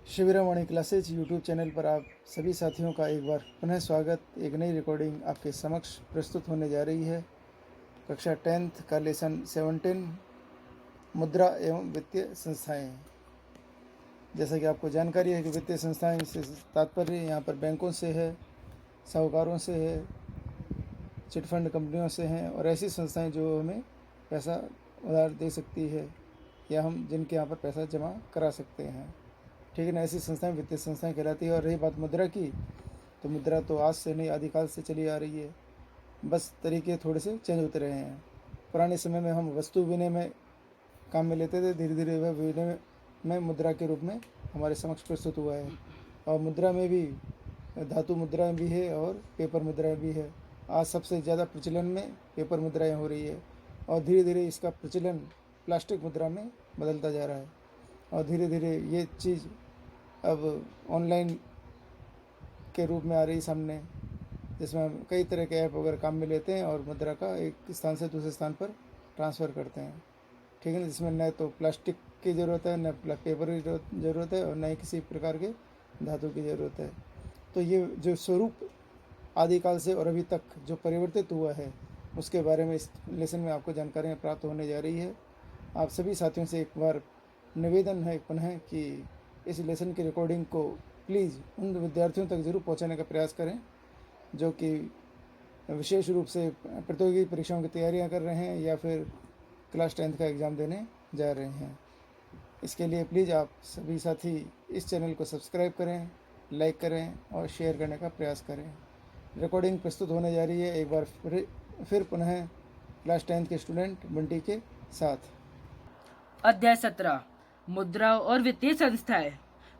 शिविरामणि classes YouTube channel पर आप सभी साथियों का एक बार पुनः स्वागत। एक नई रिकॉर्डिंग आपके समक्ष प्रस्तुत होने जा रही है। कक्षा 10th का लेसन 17 मुद्रा एवं वित्तीय संस्थाएं। जैसा कि आपको जानकारी है कि वित्तीय संस्थाएं से तात्पर्य यहाँ पर बैंकों से है, साहूकारों से है, चिटफंड कंपनियों से हैं और ऐसी संस्थाएं जो हमें पैसा उधार दे सकती है या हम जिनके यहाँ पर पैसा जमा करा सकते हैं। ठीक है ना, ऐसी संस्थाएं वित्तीय संस्थाएं कहलाती है। और रही बात मुद्रा की, तो मुद्रा तो आज से नहीं आदिकाल से चली आ रही है, बस तरीके थोड़े से चेंज होते रहे हैं। पुराने समय में हम वस्तु विनिमय काम में लेते थे, धीरे धीरे वह विनिमय में मुद्रा के रूप में हमारे समक्ष प्रस्तुत हुआ है। और मुद्रा में भी धातु मुद्राएं भी है और पेपर मुद्राएं भी है। आज सबसे ज़्यादा प्रचलन में पेपर मुद्राएं हो रही है और धीरे धीरे इसका प्रचलन प्लास्टिक मुद्रा में बदलता जा रहा है। और धीरे धीरे ये चीज़ अब ऑनलाइन के रूप में आ रही सामने, जिसमें हम कई तरह के ऐप वगैरह काम में लेते हैं और मुद्रा का एक स्थान से दूसरे स्थान पर ट्रांसफ़र करते हैं। ठीक है ना, जिसमें न तो प्लास्टिक की ज़रूरत है, न पेपर की ज़रूरत है और न ही किसी प्रकार के धातु की ज़रूरत है। तो ये जो स्वरूप आदिकाल से और अभी तक जो परिवर्तित हुआ है, उसके बारे में इस लेसन में आपको जानकारियाँ प्राप्त होने जा रही है। आप सभी साथियों से एक बार निवेदन है पुनः कि इस लेसन की रिकॉर्डिंग को प्लीज़ उन विद्यार्थियों तक ज़रूर पहुंचाने का प्रयास करें जो कि विशेष रूप से प्रतियोगी परीक्षाओं की तैयारियां कर रहे हैं या फिर क्लास 10th का एग्ज़ाम देने जा रहे हैं। इसके लिए प्लीज़ आप सभी साथी इस चैनल को सब्सक्राइब करें, लाइक करें और शेयर करने का प्रयास करें। रिकॉर्डिंग प्रस्तुत होने जा रही है एक बार फिर पुनः क्लास 10th के स्टूडेंट बंटी के साथ। अध्याय 17 मुद्रा और वित्तीय संस्थाएं।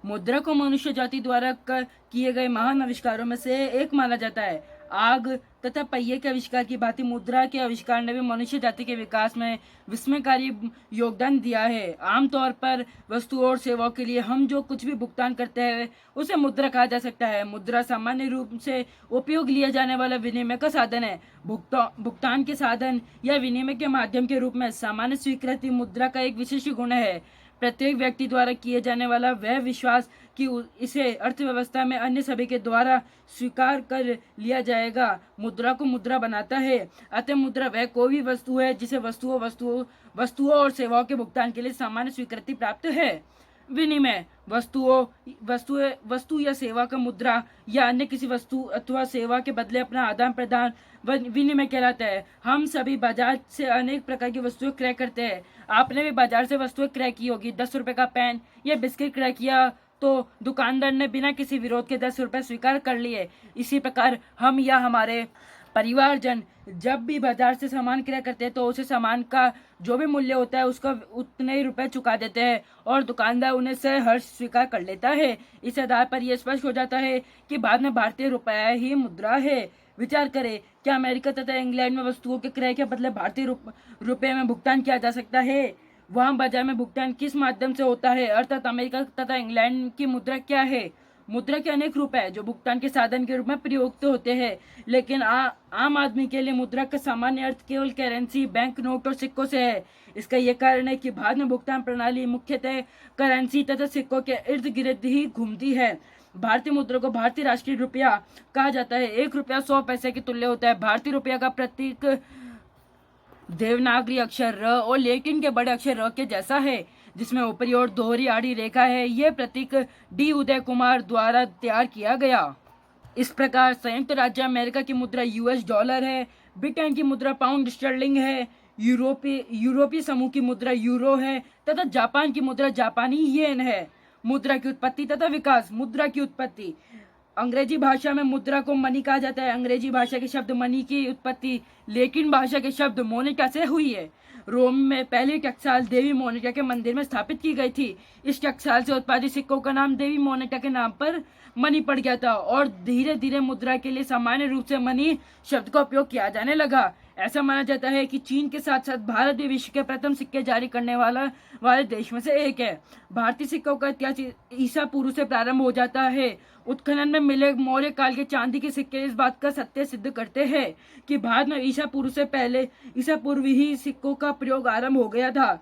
मुद्रा को मनुष्य जाति द्वारा किए गए महान आविष्कारों में से एक माना जाता है। आग तथा पहिए के आविष्कार की भांति मुद्रा के आविष्कार ने भी मनुष्य जाति के विकास में विस्मयकारी योगदान दिया है। आमतौर पर वस्तुओं और सेवाओं के लिए हम जो कुछ भी भुगतान करते हैं उसे मुद्रा कहा जा सकता है। मुद्रा सामान्य रूप से उपयोग लिया जाने वाला विनिमय का साधन है। भुगतान के साधन या विनिमय के माध्यम के रूप में सामान्य स्वीकृति मुद्रा का एक विशिष्ट गुण है। प्रत्येक व्यक्ति द्वारा किए जाने वाला वह विश्वास कि इसे अर्थव्यवस्था में अन्य सभी के द्वारा स्वीकार कर लिया जाएगा मुद्रा को मुद्रा बनाता है। अतः मुद्रा वह कोई भी वस्तु है जिसे वस्तुओं और सेवाओं के भुगतान के लिए सामान्य स्वीकृति प्राप्त है। विनिमय वस्तु या सेवा का मुद्रा या अन्य किसी वस्तु अथवा सेवा के बदले अपना आदान प्रदान विनिमय कहलाता है। हम सभी बाजार से अनेक प्रकार की वस्तुएं क्रय करते हैं। आपने भी बाजार से वस्तुएं क्रय की होगी। 10 रुपए का पेन या बिस्किट क्रय किया तो दुकानदार ने बिना किसी विरोध के 10 रुपए स्वीकार कर लिए। इसी प्रकार हम या हमारे परिवारजन जब भी बाजार से सामान क्रय करते हैं तो उसे सामान का जो भी मूल्य होता है उसका उतने ही रुपए चुका देते हैं और दुकानदार उन्हें सहर्ष स्वीकार कर लेता है। इस आधार पर यह स्पष्ट हो जाता है कि बाद में भारतीय रुपया ही मुद्रा है। विचार करें, क्या अमेरिका तथा इंग्लैंड में वस्तुओं के क्रय के बदले भारतीय रुपये में भुगतान किया जा सकता है? वहाँ बाजार में भुगतान किस माध्यम से होता है? अर्थात अमेरिका तथा इंग्लैंड की मुद्रा क्या है? मुद्रा के अनेक रूप है जो भुगतान के साधन के रूप में प्रयुक्त होते हैं, लेकिन आम आदमी के लिए मुद्रा का सामान्य अर्थ केवल करेंसी, बैंक नोट और सिक्कों से है। इसका यह कारण है कि भारत में भुगतान प्रणाली मुख्यतः करेंसी तथा सिक्कों के इर्द गिर्द ही घूमती है। भारतीय मुद्रा को भारतीय राष्ट्रीय रुपया कहा जाता है। 1 रुपया 100 पैसे के तुल्य होता है। भारतीय रुपया का प्रतीक देवनागरी अक्षर र और लेटिन के बड़े अक्षर र के जैसा है, जिसमें ऊपरी ओर दोहरी आड़ी रेखा है। यह प्रतीक डी उदय कुमार द्वारा तैयार किया गया। इस प्रकार संयुक्त राज्य अमेरिका की मुद्रा US डॉलर है, ब्रिटेन की मुद्रा पाउंड स्टर्लिंग है, यूरोपीय समूह की मुद्रा यूरो है तथा जापान की मुद्रा जापानी येन है। मुद्रा की उत्पत्ति तथा विकास। मुद्रा की उत्पत्ति। अंग्रेजी भाषा में मुद्रा को मनी कहा जाता है। अंग्रेजी भाषा के शब्द मनी की उत्पत्ति लेटिन भाषा के शब्द मोनिका से हुई है। रोम में पहली टकसाल देवी मोनिका के मंदिर में स्थापित की गई थी। इस टकसाल से उत्पादित सिक्कों का नाम देवी मोनिका के नाम पर मनी पड़ गया था और धीरे धीरे मुद्रा के लिए सामान्य रूप से मनी शब्द का उपयोग किया जाने लगा। ऐसा माना जाता है कि चीन के साथ साथ भारत भी विश्व के प्रथम सिक्के जारी करने वाले देश में से एक है। भारतीय सिक्कों का इतिहास ईसा पूर्व से प्रारंभ हो जाता है। उत्खनन में मिले मौर्य काल के चांदी के सिक्के इस बात का सत्य सिद्ध करते हैं कि भारत में ईसा पूर्व ही सिक्कों का प्रयोग आरंभ हो गया था।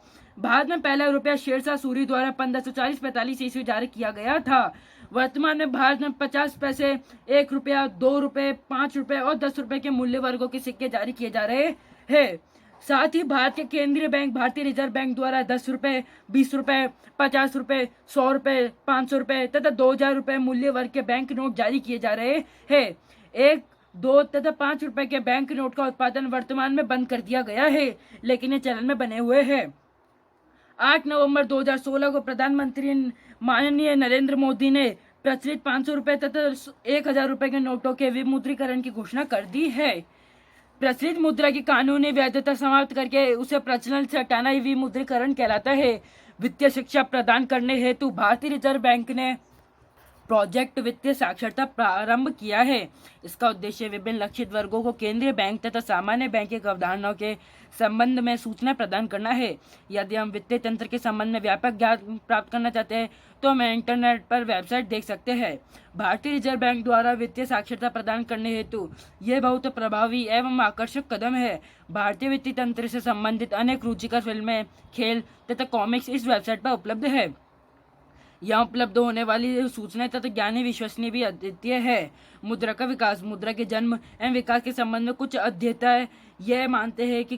भारत में पहला रुपया शेरशाह सूरी द्वारा 1540-45 ईस्वी जारी किया गया था। वर्तमान में भारत में 50 पैसे, 1 रुपया, 2 रुपए, 5 रुपए और 10 रुपए के मूल्य वर्गों के सिक्के जारी किए जा रहे हैं। साथ ही भारत के केंद्रीय बैंक भारतीय रिजर्व बैंक द्वारा 10 रुपए, 20 रुपए, 50 रुपए, 100 रुपए, 500 रुपए तथा 2000 रुपए मूल्य वर्ग के बैंक नोट जारी किए जा रहे हैं। 1, 2 तथा 5 रुपए के बैंक नोट का उत्पादन वर्तमान में बंद कर दिया गया है, लेकिन ये चलन में बने हुए हैं। 8 नवंबर 2016 को प्रधानमंत्री माननीय नरेंद्र मोदी ने प्रचलित 500 रुपए तथा 1000 रुपए के नोटों के विमुद्रीकरण की घोषणा कर दी है। प्रचलित मुद्रा की कानूनी वैधता समाप्त करके उसे प्रचलन से हटाना ही विमुद्रीकरण कहलाता है। वित्तीय शिक्षा प्रदान करने हेतु भारतीय रिजर्व बैंक ने प्रोजेक्ट वित्तीय साक्षरता प्रारंभ किया है। इसका उद्देश्य विभिन्न लक्षित वर्गों को केंद्रीय बैंक तथा सामान्य बैंकिंग अवधारणाओं के संबंध में सूचना प्रदान करना है। यदि हम वित्तीय तंत्र के संबंध में व्यापक ज्ञान प्राप्त करना चाहते हैं तो हम इंटरनेट पर वेबसाइट देख सकते हैं। भारतीय रिजर्व बैंक द्वारा वित्तीय साक्षरता प्रदान करने हेतु यह बहुत प्रभावी एवं आकर्षक कदम है। भारतीय वित्तीय तंत्र से संबंधित अनेक रुचिकर फिल्में, खेल तथा कॉमिक्स इस वेबसाइट पर उपलब्ध है। यहाँ उपलब्ध होने वाली सूचनाएं तथा ज्ञानी विश्वसनीय भी अद्वितीय है। मुद्रा का विकास, मुद्रा के जन्म एवं विकास के संबंध में कुछ अध्येता यह मानते हैं कि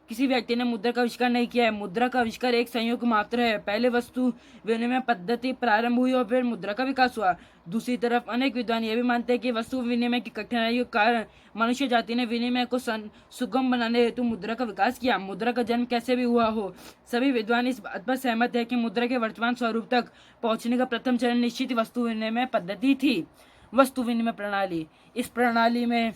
किसी व्यक्ति ने मुद्रा का आविष्कार नहीं किया है। मुद्रा का आविष्कार एक संयोग मात्र है। पहले वस्तु विनिमय पद्धति प्रारंभ हुई और फिर मुद्रा का विकास हुआ। दूसरी तरफ अनेक विद्वान ये भी मानते हैं कि वस्तु विनिमय की कठिनाइयों के कारण मनुष्य जाति ने विनिमय को सुगम बनाने हेतु मुद्रा का विकास किया। मुद्रा का जन्म कैसे भी हुआ हो, सभी विद्वान इस बात पर सहमत है कि मुद्रा के वर्तमान स्वरूप तक पहुंचने का प्रथम चरण निश्चित वस्तु विनिमय पद्धति थी। वस्तु विनिमय प्रणाली, इस प्रणाली में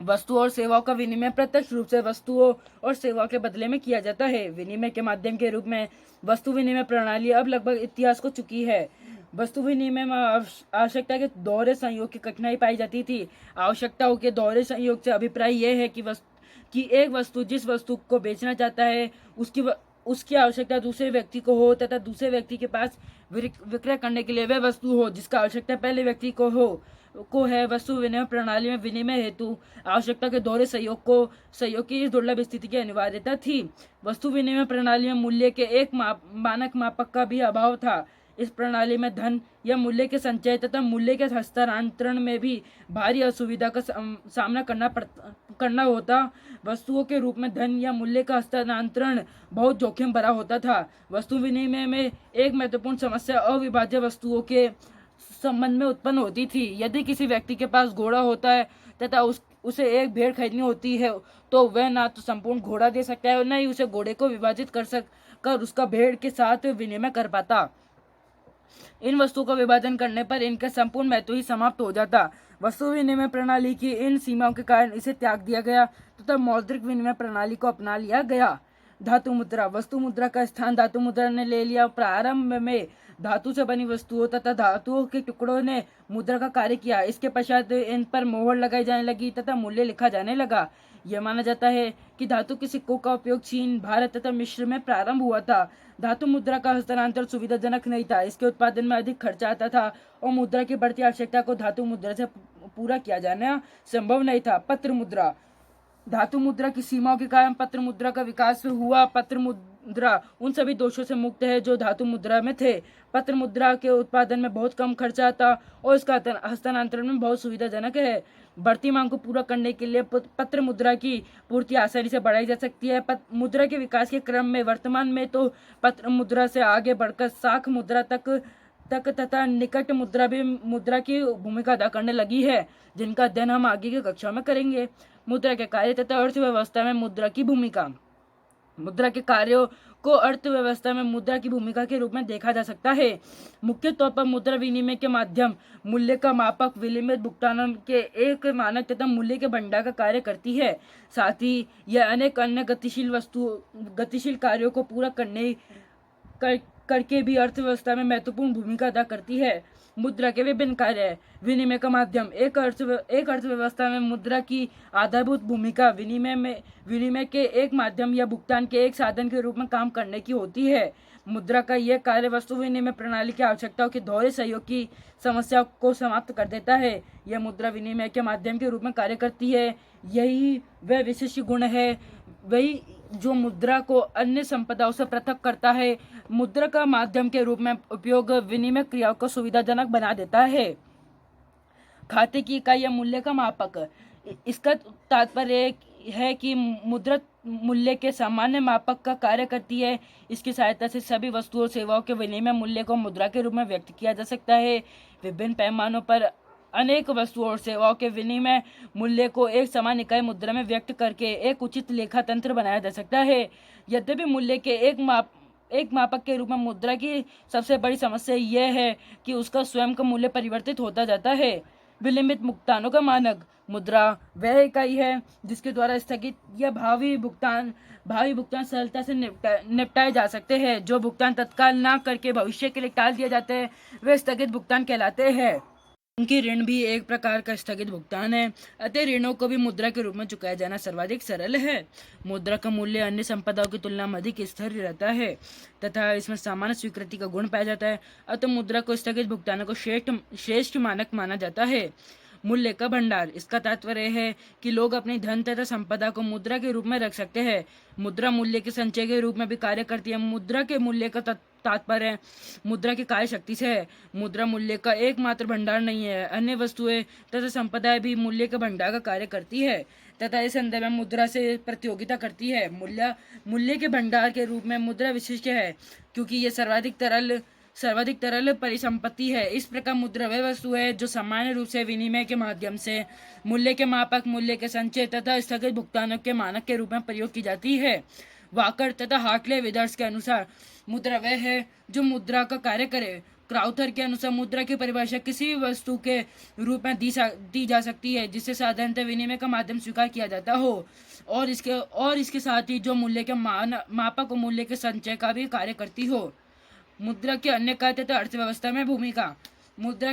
वस्तुओं और सेवाओं का विनिमय प्रत्यक्ष रूप से वस्तुओं और सेवाओं के बदले में किया जाता है। विनिमय के माध्यम के रूप में वस्तु विनिमय प्रणाली अब लगभग इतिहास को चुकी है। वस्तु विनिमय में आवश्यकता के दोहरे संयोग की कठिनाई पाई जाती थी। आवश्यकताओं के दोहरे संयोग से अभिप्राय यह है कि एक वस्तु जिस वस्तु को बेचना चाहता है उसकी आवश्यकता दूसरे व्यक्ति को हो तथा दूसरे व्यक्ति के पास विक्रय करने के लिए वह वस्तु हो जिसका आवश्यकता पहले व्यक्ति को है। वस्तु विनिमय प्रणाली में विनिमय हेतु आवश्यकता के दोहरे सहयोग की इस दुर्लभ स्थिति की अनिवार्यता थी। वस्तु विनिमय प्रणाली में मूल्य के एक मानक मापक का भी अभाव था। इस प्रणाली में धन या मूल्य के संचय तथा मूल्य के हस्तांतरण में भी भारी असुविधा का सामना करना होता। वस्तुओं के रूप में धन या मूल्य का हस्तांतरण बहुत जोखिम भरा होता था। वस्तु विनिमय में एक महत्वपूर्ण समस्या अविभाज्य वस्तुओं के संबंध में उत्पन्न होती थी। यदि किसी व्यक्ति के पास घोड़ा होता है तथा उसे एक भेड़ खरीदनी होती है तो वह ना तो संपूर्ण घोड़ा दे सकता है और न ही उसे घोड़े को विभाजित कर उसका भेड़ के साथ विनिमय कर पाता। इन वस्तुओं का विभाजन करने पर इनका संपूर्ण महत्व ही समाप्त हो जाता। वस्तु विनिमय प्रणाली की इन सीमाओं के कारण इसे त्याग दिया गया तथा मौद्रिक विनिमय प्रणाली को अपना लिया गया। धातु मुद्रा, वस्तु मुद्रा का स्थान धातु मुद्रा ने ले लिया। प्रारंभ में धातु से बनी वस्तुओं तथा धातुओं के टुकड़ों ने मुद्रा का कार्य किया। इसके पश्चात इन पर मोहर लगाई जाने लगी तथा मूल्य लिखा जाने लगा। यह माना जाता है कि धातु के सिक्कों का उपयोग चीन, भारत तथा मिस्र में प्रारंभ हुआ था। धातु मुद्रा का हस्तांतरण सुविधाजनक नहीं था। इसके उत्पादन में अधिक खर्चा आता था और मुद्रा की बढ़ती आवश्यकता को धातु मुद्रा से पूरा किया जाना संभव नहीं था। पत्र मुद्रा, धातु मुद्रा की सीमाओं के कारण पत्र मुद्रा का विकास हुआ। पत्र मुद्रा उन सभी दोषों से मुक्त है जो धातु मुद्रा में थे। पत्र मुद्रा के उत्पादन में बहुत कम खर्चा आता और इसका हस्तांतरण में बहुत सुविधाजनक है। बढ़ती मांग को पूरा करने के लिए पत्र मुद्रा की पूर्ति आसानी से बढ़ाई जा सकती है। मुद्रा के विकास के क्रम में वर्तमान में तो पत्र मुद्रा से आगे बढ़कर शाख मुद्रा तक तथा निकट मुद्रा भी मुद्रा की भूमिका अदा करने लगी है, जिनका अध्ययन हम आगे की कक्षा में करेंगे। मुद्रा के कार्य तथा अर्थव्यवस्था में मुद्रा की भूमिका। मुद्रा के कार्यों को अर्थव्यवस्था में मुद्रा की भूमिका के रूप में देखा जा सकता है। मुख्य तौर पर मुद्रा विनिमय के माध्यम मूल्य का मापक, विनिमय भुगतान के एक मानक तथा मूल्य के भंडार का कार्य करती है। साथ ही यह अनेक अन्य गतिशील कार्यों को पूरा करके भी अर्थव्यवस्था में महत्वपूर्ण भूमिका अदा करती है। मुद्रा के विभिन्न कार्य है। विनिमय का माध्यम, एक अर्थव्यवस्था में मुद्रा की आधारभूत भूमिका विनिमय के एक माध्यम या भुगतान के एक साधन के रूप में काम करने की होती है। मुद्रा का यह कार्य वस्तु विनिमय प्रणाली की आवश्यकताओं के दोहरे सहयोग की समस्या को समाप्त कर देता है। यह मुद्रा विनिमय के माध्यम के रूप में कार्य करती है। यही वह विशिष्ट गुण है जो मुद्रा को अन्य संपदाओं से पृथक करता है। मुद्रा का माध्यम के रूप में उपयोग विनिमय क्रियाओं को सुविधाजनक बना देता है। खाते की इकाई या मूल्य का मापक, इसका तात्पर्य है कि मुद्रा मूल्य के सामान्य मापक का कार्य करती है। इसकी सहायता से सभी वस्तुओं और सेवाओं के विनिमय मूल्य को मुद्रा के रूप में व्यक्त किया जा सकता है। विभिन्न पैमानों पर अनेक वस्तुओं और सेवाओं के विनिमय मूल्य को एक समान इकाई मुद्रा में व्यक्त करके एक उचित लेखा तंत्र बनाया जा सकता है। यद्यपि मूल्य के एक मापक के रूप में मुद्रा की सबसे बड़ी समस्या यह है कि उसका स्वयं का मूल्य परिवर्तित होता जाता है। विलंबित भुगतानों का मानक, मुद्रा वह इकाई है जिसके द्वारा स्थगित या भावी भुगतान सरलता से निपटाए जा सकते हैं। जो भुगतान तत्काल ना करके भविष्य के लिए टाल दिए जाते हैं वे स्थगित भुगतान कहलाते हैं। उनकी ऋण भी एक प्रकार का स्थगित भुगतान है, अतः ऋणों को भी मुद्रा के रूप में चुकाया जाना सर्वाधिक सरल है। मुद्रा का मूल्य अन्य संपदाओं की तुलना में अधिक स्थिर रहता है तथा इसमें सामान्य स्वीकृति का गुण पाया जाता है, अतः मुद्रा को स्थगित भुगतानों को श्रेष्ठ मानक माना जाता है। मूल्य का भंडार, इसका तात्पर्य है कि लोग अपनी धन तथा संपदा को मुद्रा के रूप में रख सकते हैं। मुद्रा मूल्य के संचय के रूप में भी कार्य करती है। मुद्रा के मूल्य का तात्पर्य मुद्रा की कार्य शक्ति से है। मुद्रा मूल्य का एकमात्र भंडार नहीं है, अन्य वस्तुएं तथा संपदाएं भी मूल्य के भंडार का कार्य करती है तथा इस संदर्भ में मुद्रा से प्रतियोगिता करती है। मूल्य के भंडार के रूप में मुद्रा विशिष्ट है क्योंकि ये सर्वाधिक तरल परिसंपत्ति है। इस प्रकार मुद्रा वह वस्तु है जो सामान्य रूप से विनिमय के माध्यम से मूल्य के मापक, मूल्य के संचय तथा स्थगित भुगतानों के मानक के रूप में प्रयोग की जाती है। वाकर तथा हार्टले विदर्स के अनुसार मुद्रा वह है जो मुद्रा का कार्य करे। क्राउथर के अनुसार मुद्रा की परिभाषा किसी भी वस्तु के रूप में दी जा सकती है जिसे साधारणतः विनिमय का माध्यम स्वीकार किया जाता हो और इसके साथ ही जो मूल्य के मापक और मूल्य के संचय का भी कार्य करती हो। मुद्रा के अन्य कार्य तथा अर्थव्यवस्था में भूमिका, मुद्रा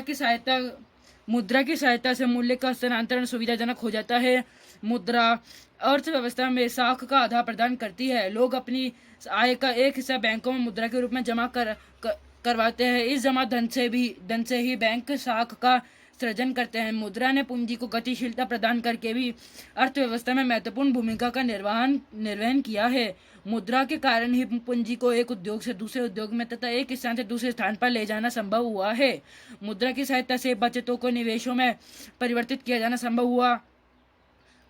की सहायता से मूल्य का हस्तांतरण सुविधाजनक हो जाता है। मुद्रा अर्थव्यवस्था में साख का आधार प्रदान करती है। लोग अपनी आय का एक हिस्सा बैंकों में मुद्रा के रूप में जमा करवाते हैं। इस जमा धन से ही बैंक साख का सृजन करते हैं। मुद्रा ने पूंजी को गतिशीलता प्रदान करके भी अर्थव्यवस्था में महत्वपूर्ण भूमिका का निर्वहन किया है। मुद्रा के कारण ही पूंजी को एक उद्योग से दूसरे उद्योग में तथा एक स्थान से दूसरे स्थान पर ले जाना संभव हुआ है। मुद्रा की सहायता से बचतों को निवेशों में परिवर्तित किया जाना संभव हुआ।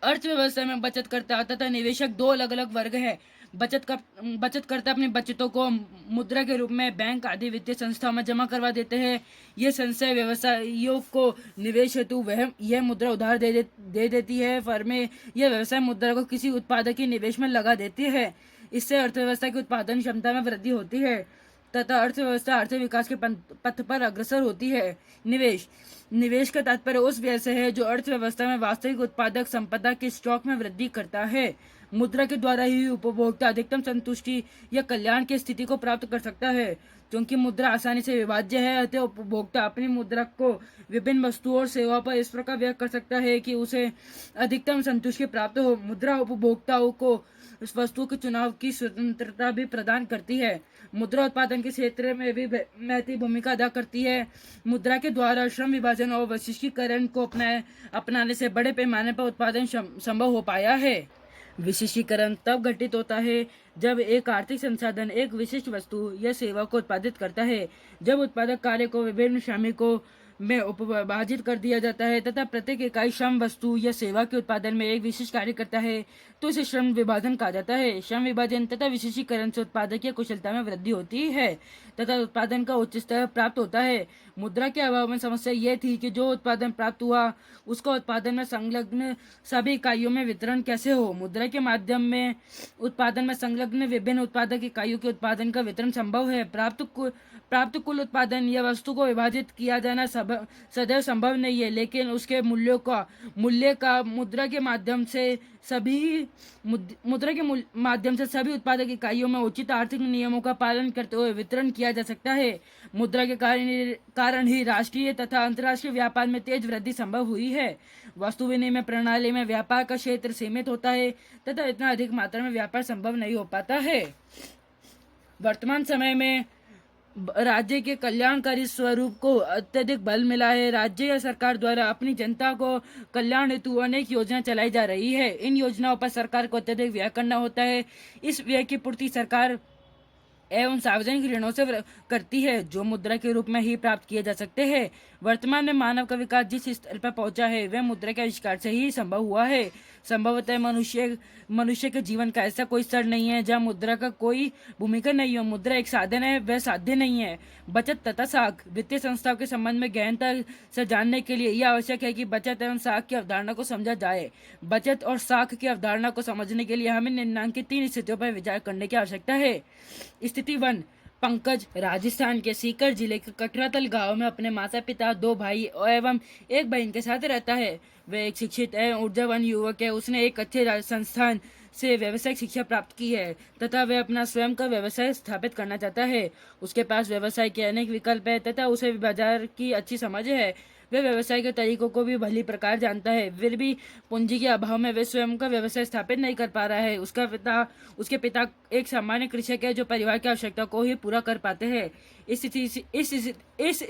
अर्थव्यवस्था में बचतकर्ता तथा निवेशक दो अलग अलग वर्ग हैं। बचतकर्ता अपनी बचतों को मुद्रा के रूप में बैंक आदि वित्तीय संस्थाओं में जमा करवा देते हैं। ये संस्थाएं व्यवसायियों को निवेश हेतु यह मुद्रा उधार दे देती है। फर्में यह व्यवसाय मुद्रा को किसी उत्पादक के निवेश में लगा देती है। इससे अर्थव्यवस्था की उत्पादन क्षमता में वृद्धि होती है तथा अर्थव्यवस्था आर्थिक विकास के पथ पर अग्रसर होती है। निवेश का तात्पर्य उस व्यय से है जो अर्थव्यवस्था में वास्तविक उत्पादक संपदा के स्टॉक में वृद्धि करता है। मुद्रा के द्वारा ही उपभोक्ता अधिकतम संतुष्टि या कल्याण की स्थिति को प्राप्त कर सकता है। क्योंकि मुद्रा आसानी से विभाज्य है, अतः उपभोक्ता अपनी मुद्रा को विभिन्न वस्तुओं और सेवाओं पर इस प्रकार व्यय कर सकता है कि उसे अधिकतम संतुष्टि प्राप्त हो। मुद्रा उपभोक्ताओं को उस वस्तु के चुनाव की स्वतंत्रता भी प्रदान करती है। मुद्रा उत्पादन के क्षेत्र में भी महत्वपूर्ण भूमिका अदा करती है। मुद्रा के द्वारा श्रम विभाजन और वैश्विकीकरण को अपनाने से बड़े पैमाने पर उत्पादन संभव हो पाया है। विशिष्टीकरण तब घटित होता है जब एक आर्थिक संसाधन एक विशिष्ट वस्तु या सेवा को उत्पादित करता है। जब उत्पादक कार्य को विभिन्न श्रमिकों में उपविभाजित कर दिया जाता है तथा प्रत्येक इकाई श्रम वस्तु या सेवा के उत्पादन में एक विशिष्ट कार्य करता है तो इसे श्रम विभाजन कहा जाता है। श्रम विभाजन तथा विशिष्टीकरण से उत्पादकीय कुशलता में वृद्धि होती है तथा उत्पादन का उच्च स्तर प्राप्त होता है। मुद्रा के अभाव में समस्या यह थी कि जो उत्पादन प्राप्त हुआ उसका उत्पादन में संलग्न सभी इकाइयों में वितरण कैसे हो। मुद्रा के माध्यम में उत्पादन में संलग्न विभिन्न उत्पादक इकाइयों के उत्पादन का वितरण संभव है। प्राप्त कुल उत्पादन या वस्तु को विभाजित किया जाना सदैव संभव नहीं है, लेकिन उसके मूल्य का मुद्रा के माध्यम से सभी उत्पादक इकाइयों में उचित आर्थिक नियमों का पालन करते हुए वितरण किया जा सकता है। मुद्रा के कारण ही राष्ट्रीय तथा अंतर्राष्ट्रीय व्यापार में तेज वृद्धि संभव हुई है। वस्तु विनिमय प्रणाली में व्यापार का क्षेत्र सीमित होता है तथा इतना अधिक मात्रा में व्यापार संभव नहीं हो पाता है। वर्तमान समय में राज्य के कल्याणकारी स्वरूप को अत्यधिक बल मिला है। राज्य या सरकार द्वारा अपनी जनता को कल्याण हेतु अनेक योजना चलाई जा रही है। इन योजनाओं पर सरकार को अत्यधिक व्यय करना होता है। इस व्यय की पूर्ति सरकार एवं सार्वजनिक ऋणों से करती है, जो मुद्रा के रूप में ही प्राप्त किए जा सकते हैं। वर्तमान में मानव का विकास जिस स्तर पर पहुंचा है वह मुद्रा के आविष्कार से ही संभव हुआ है। संभवतः मनुष्य के जीवन का ऐसा कोई स्तर नहीं है जहाँ मुद्रा का कोई भूमिका नहीं हो। मुद्रा एक साधन है, वह साध्य नहीं है। बचत तथा साख वित्तीय संस्थाओं के संबंध में गहनता से जानने के लिए यह आवश्यक है कि बचत एवं साख की अवधारणा को समझा जाए। बचत और साख की अवधारणा को समझने के लिए हमें निम्नांकित 3 स्थितियों पर विचार करने की आवश्यकता है। स्थिति 1। पंकज राजस्थान के सीकर जिले के कटरातल गांव में अपने माता पिता, 2 भाई एवं एक बहन के साथ रहता है। वह एक शिक्षित एवं ऊर्जावान युवक है। उसने एक अच्छे संस्थान से व्यावसायिक शिक्षा प्राप्त की है तथा वह अपना स्वयं का व्यवसाय स्थापित करना चाहता है। उसके पास व्यवसाय के अनेक विकल्प है तथा उसे बाजार की अच्छी समझ है। वह व्यवसाय के तरीकों को भी भली प्रकार जानता है, फिर भी पूंजी के अभाव में वह स्वयं का व्यवसाय स्थापित नहीं कर पा रहा है। उसके पिता एक सामान्य कृषक है जो परिवार की आवश्यकता को ही पूरा कर पाते हैं। इस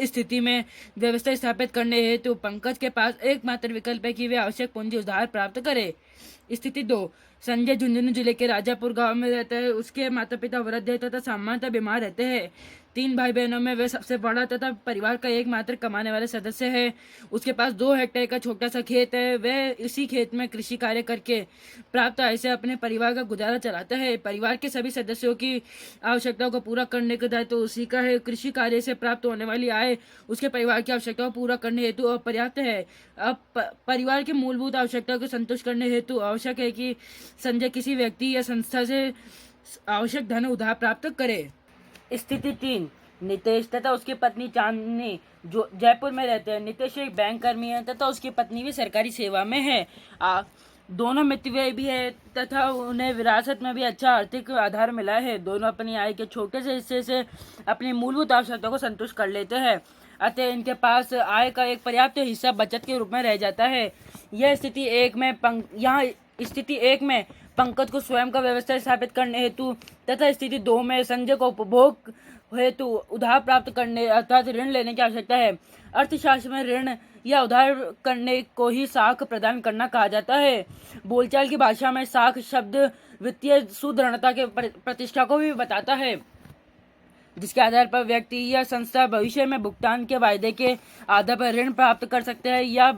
स्थिति में व्यवसाय स्थापित करने हेतु पंकज के पास एकमात्र विकल्प है कि वे आवश्यक पूंजी उधार प्राप्त करे। स्थिति 2। संजय झुंझुनू जिले के राजापुर गांव में रहता है। उसके माता पिता वृद्ध है तथा सामान्यतः बीमार रहते हैं। 3 भाई बहनों में वह सबसे बड़ा तथा परिवार का एकमात्र कमाने वाले सदस्य है। उसके पास 2 हेक्टेयर का छोटा सा खेत है। वह इसी खेत में कृषि कार्य करके प्राप्त आय से अपने परिवार का गुजारा चलाता है। परिवार के सभी सदस्यों की आवश्यकताओं को पूरा करने का दायित्व उसी का है। कृषि कार्य से प्राप्त होने वाली आय उसके परिवार की आवश्यकताओं को पूरा करने हेतु अपर्याप्त है। अब परिवार की मूलभूत आवश्यकताओं को संतुष्ट करने हेतु आवश्यक है कि संजय किसी व्यक्ति या संस्था से आवश्यक धन उधार प्राप्त करे। स्थिति 3। नितेश तथा उसकी पत्नी चांदनी जो जयपुर में रहते हैं। नितेश एक बैंक कर्मी है तथा उसकी पत्नी भी सरकारी सेवा में है। दोनों मितव्ययी भी है तथा उन्हें विरासत में भी अच्छा आर्थिक आधार मिला है। दोनों अपनी आय के छोटे से हिस्से से अपनी मूलभूत आवश्यकताओं को संतुष्ट कर लेते हैं, अतः इनके पास आय का एक पर्याप्त हिस्सा बचत के रूप में रह जाता है। यह स्थिति 1 में स्थिति 1 में पंकज को स्वयं का व्यवसाय स्थापित करने हेतु तथा स्थिति 2 में संजय को उपभोग हेतु उधार प्राप्त करने अर्थात ऋण लेने की आवश्यकता है। अर्थशास्त्र में ऋण या उधार करने को ही साख प्रदान करना कहा जाता है। बोलचाल की भाषा में साख शब्द वित्तीय सुदृढ़ता के प्रतिष्ठा को भी बताता है, जिसके आधार पर व्यक्ति या संस्था भविष्य में भुगतान के वायदे के आधार पर ऋण प्राप्त कर सकते हैं या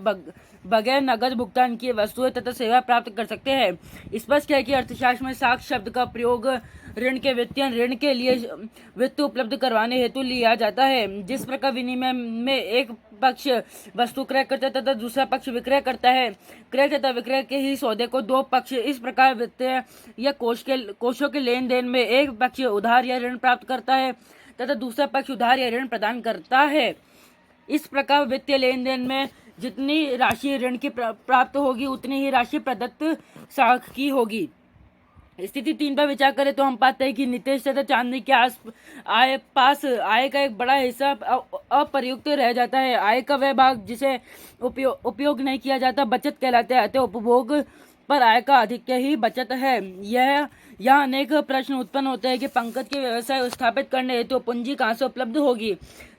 बगैर नगद भुगतान किए वस्तुएं तथा सेवा प्राप्त कर सकते हैं। स्पष्ट है कि अर्थशास्त्र में साख शब्द का प्रयोग ऋण के लिए वित्त उपलब्ध करवाने हेतु लिया जाता है। जिस प्रकार विनिमय में एक पक्ष वस्तु क्रय करता है तथा दूसरा पक्ष विक्रय करता है, क्रय तथा विक्रय के ही सौदे को 2 पक्ष इस प्रकार वित्तीय या कोषों के लेन देन में एक पक्ष उधार या ऋण प्राप्त करता है तथा दूसरा पक्ष उधार या ऋण प्रदान करता है। इस प्रकार वित्तीय लेन देन में जितनी राशि ऋण की प्राप्त होगी उतनी ही राशि प्रदत्त साख की होगी। स्थिति 3 पर विचार करें तो हम पाते हैं कि नितेश तथा चांदनी के पास आय का एक बड़ा हिस्सा अप्रयुक्त रह जाता है। आय का वह भाग जिसे उपयोग नहीं किया जाता बचत कहलाता है, अतः उपभोग पर आय का अधिक ही बचत है। यहाँ अनेक प्रश्न उत्पन्न होते हैं कि पंकज के व्यवसाय स्थापित करने हेतु पूंजी कहाँ से उपलब्ध होगी।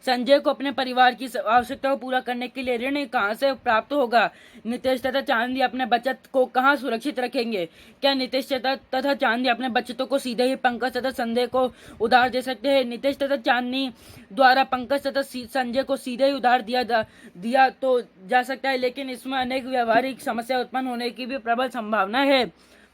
संजय को अपने परिवार की आवश्यकताओं को पूरा करने के लिए ऋण कहाँ से प्राप्त होगा। नितेश तथा चांदनी अपने बचत को कहाँ सुरक्षित रखेंगे। क्या नितेश तथा चांदनी अपने बचतों को सीधे ही पंकज तथा संजय को उधार दे सकते हैं। नितेश तथा चांदनी द्वारा पंकज तथा संजय को सीधे ही उधार दिया तो जा सकता है, लेकिन इसमें अनेक व्यवहारिक समस्या उत्पन्न होने की भी प्रबल संभावना है।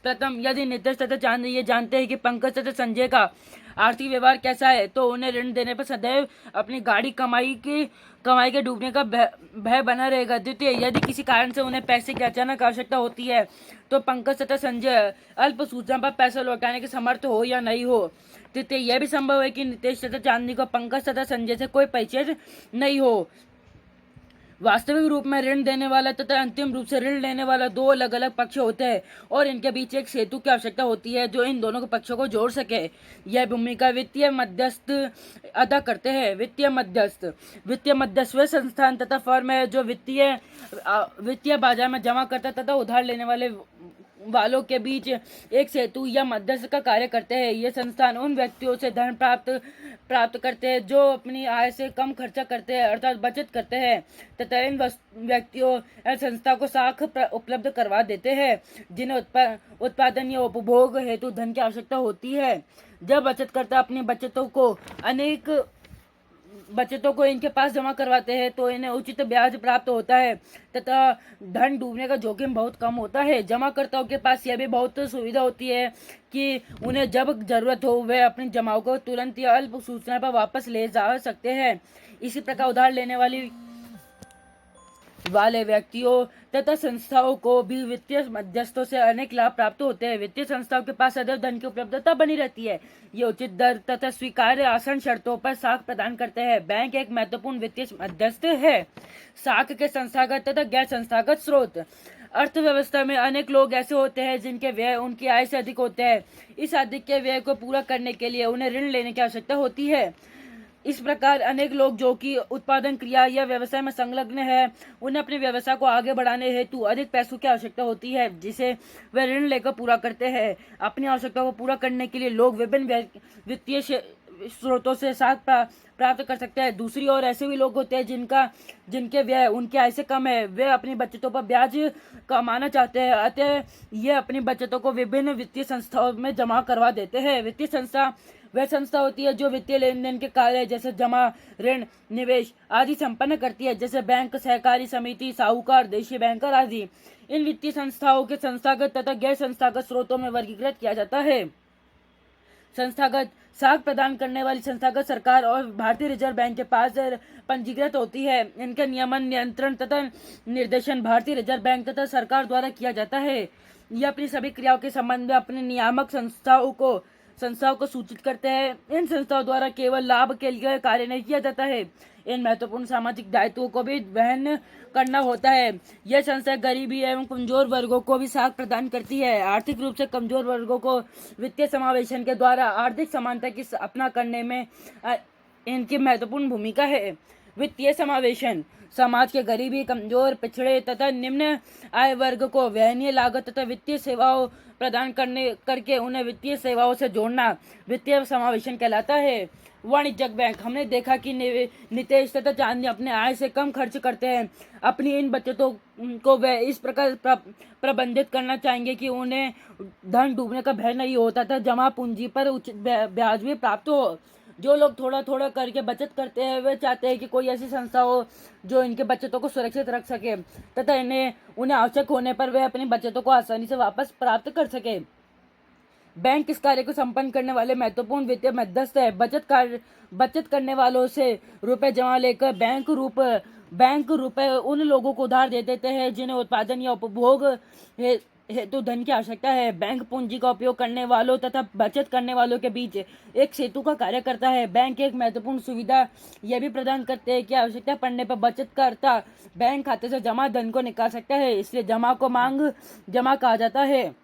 प्रथम, यदि नितेश तथा चांदनी ये जानते हैं कि पंकज तथा संजय का आर्थिक व्यवहार कैसा है तो उन्हें ऋण देने पर सदैव अपनी गाढ़ी कमाई के डूबने का भय बना रहेगा। द्वितीय, यदि किसी कारण से उन्हें पैसे की अचानक आवश्यकता होती है तो पंकज तथा संजय अल्प सूचना पर पैसा लौटाने के समर्थ हो या नहीं हो। तृतीय, यह भी संभव है कि नितेश तथा चांदनी को पंकज तथा संजय से कोई परिचय नहीं हो। वास्तविक रूप में ऋण देने वाला तथा अंतिम रूप से ऋण लेने वाला 2 अलग अलग पक्ष होते हैं और इनके बीच एक सेतु की आवश्यकता होती है जो इन दोनों पक्षों को जोड़ सके। यह भूमिका वित्तीय मध्यस्थ अदा करते हैं। वित्तीय मध्यस्थ वे संस्थान तथा फर्म है जो वित्तीय बाजार में जमा करता तथा उधार लेने वाले वालों के बीच एक सेतु या मध्यस्थ का कार्य करते हैं। ये संस्थान उन व्यक्तियों से धन प्राप्त करते हैं जो अपनी आय से कम खर्चा करते हैं अर्थात बचत करते हैं तथा इन व्यक्तियों या संस्था को साख उपलब्ध करवा देते हैं जिन्हें उत्पादन या उपभोग हेतु धन की आवश्यकता होती है। जब बचतकर्ता अपनी बचतों को इनके पास जमा करवाते हैं तो इन्हें उचित ब्याज प्राप्त होता है तथा धन डूबने का जोखिम बहुत कम होता है। जमाकर्ताओं के पास यह भी बहुत सुविधा होती है कि उन्हें जब जरूरत हो वे अपनी जमाओं को तुरंत या अल्प सूचना पर वापस ले जा सकते हैं। इसी प्रकार उधार लेने वाले व्यक्तियों तथा संस्थाओं को भी वित्तीय मध्यस्थों से अनेक लाभ प्राप्त होते हैं। वित्तीय संस्थाओं के पास सदैव धन की उपलब्धता बनी रहती है। ये उचित दर तथा स्वीकार्य आसान शर्तों पर साख प्रदान करते हैं। बैंक एक महत्वपूर्ण वित्तीय मध्यस्थ है। साख के संस्थागत तथा गैर संस्थागत स्रोत। अर्थव्यवस्था में अनेक लोग ऐसे होते हैं जिनके व्यय उनकी आय से अधिक होते हैं। इस अधिक के व्यय को पूरा करने के लिए उन्हें ऋण लेने की आवश्यकता होती है। इस प्रकार अनेक लोग जो कि उत्पादन क्रिया या व्यवसाय में संलग्न है उन्हें अपने व्यवसाय को आगे बढ़ाने हेतु अधिक पैसों की आवश्यकता होती है जिसे वे ऋण लेकर पूरा करते हैं। अपनी आवश्यकता को पूरा करने के लिए लोग विभिन्न वित्तीय स्रोतों से साख प्राप्त कर सकते हैं। दूसरी ओर ऐसे भी लोग होते हैं जिनके व्यय उनकी आय से कम है। वे अपनी बचतों पर ब्याज कमाना चाहते हैं अतः ये अपनी बचतों को विभिन्न वित्तीय संस्थाओं में जमा करवा देते हैं। वित्तीय संस्था वह संस्था होती है जो वित्तीय लेन देन के कार्य जैसे जमा ऋण निवेश आदि संपन्न करती है जैसे बैंक सहकारी समिति साहूकार देशी बैंकर आदि। इन वित्तीय संस्थाओं के संस्थागत तथा गैर संस्थागत स्रोतों में वर्गीकृत किया जाता है। संस्थागत साख प्रदान करने वाली संस्थागत सरकार और भारतीय रिजर्व बैंक के पास पंजीकृत होती है। इनका नियमन नियंत्रण तथा निर्देशन भारतीय रिजर्व बैंक तथा सरकार द्वारा किया जाता है। यह अपनी सभी क्रियाओं के संबंध में अपने नियामक संस्थाओं को सूचित करते हैं। इन संस्थाओं द्वारा केवल लाभ के लिए कार्य नहीं किया जाता है, इन महत्वपूर्ण सामाजिक दायित्वों को भी वहन करना होता है। यह संस्था गरीबी एवं कमजोर वर्गों को भी साख प्रदान करती है। आर्थिक रूप से कमजोर वर्गों को वित्तीय समावेशन के द्वारा आर्थिक समानता की स्थापना करने में इनकी महत्वपूर्ण भूमिका है। वित्तीय समावेशन समाज के गरीबी कमजोर पिछड़े तथा निम्न आय वर्ग को वहनीय लागत तथा वित्तीय सेवाओं प्रदान करके उन्हें वित्तीय सेवाओं से जोड़ना वित्तीय समावेशन कहलाता है। वाणिज्यिक बैंक हमने देखा कि नितेश तथा चांदनी अपने आय से कम खर्च करते हैं। अपनी इन बचतों को वे इस प्रकार प्रबंधित करना चाहेंगे कि उन्हें धन डूबने का भय नहीं होता था जमा पूंजी पर उचित ब्याज भी प्राप्त हो। जो लोग थोड़ा थोड़ा करके बचत करते हैं वे चाहते हैं कि कोई ऐसी संस्था हो जो इनके बचतों को सुरक्षित रख सके तथा उन्हें आवश्यक होने पर वे अपनी बचतों को आसानी से वापस प्राप्त कर सके। बैंक इस कार्य को संपन्न करने वाले महत्वपूर्ण वित्तीय मध्यस्थ है। बचत करने वालों से रुपए जमा लेकर बैंक रुपए उन लोगों को उधार दे देते हैं जिन्हें उत्पादन या उपभोग हेतु धन की आवश्यकता है। बैंक पूंजी का उपयोग करने वालों तथा बचत करने वालों के बीच एक सेतु का कार्य करता है। बैंक एक महत्वपूर्ण सुविधा यह भी प्रदान करते हैं कि आवश्यकता पड़ने पर बचतकर्ता बैंक खाते से जमा धन को निकाल सकता है, इसलिए जमा को मांग जमा कहा जाता है।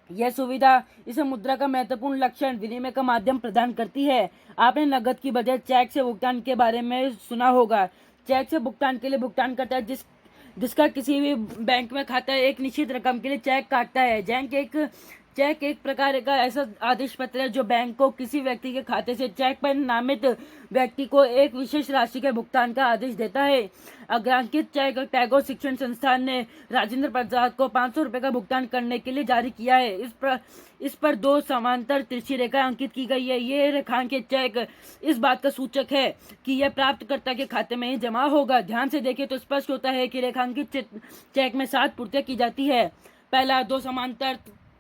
यह सुविधा इसे मुद्रा का महत्वपूर्ण लक्षण विनिमय का माध्यम प्रदान करती है। आपने नकद की बजाय चेक से भुगतान के बारे में सुना होगा। चेक से भुगतान के लिए भुगतान करता है जिसका किसी भी बैंक में खाता है एक निश्चित रकम के लिए चेक काटता है। चेक एक प्रकार का ऐसा आदेश पत्र है जो बैंक को किसी व्यक्ति के खाते से चेक पर नामित व्यक्ति को एक विशेष राशि के भुगतान का आदेश देता है। अग्रांकित चेक टैगोर शिक्षण संस्थान ने राजेंद्र प्रसाद को 500 रुपये का भुगतान करने के लिए जारी किया है। इस पर 2 समांतर तिरछी रेखा अंकित की गई है। ये रेखांकित चेक इस बात का सूचक है कि यह प्राप्तकर्ता के खाते में ही जमा होगा। ध्यान से देखें तो स्पष्ट होता है कि रेखांकित चेक में 7 पूर्तियां की जाती है। पहला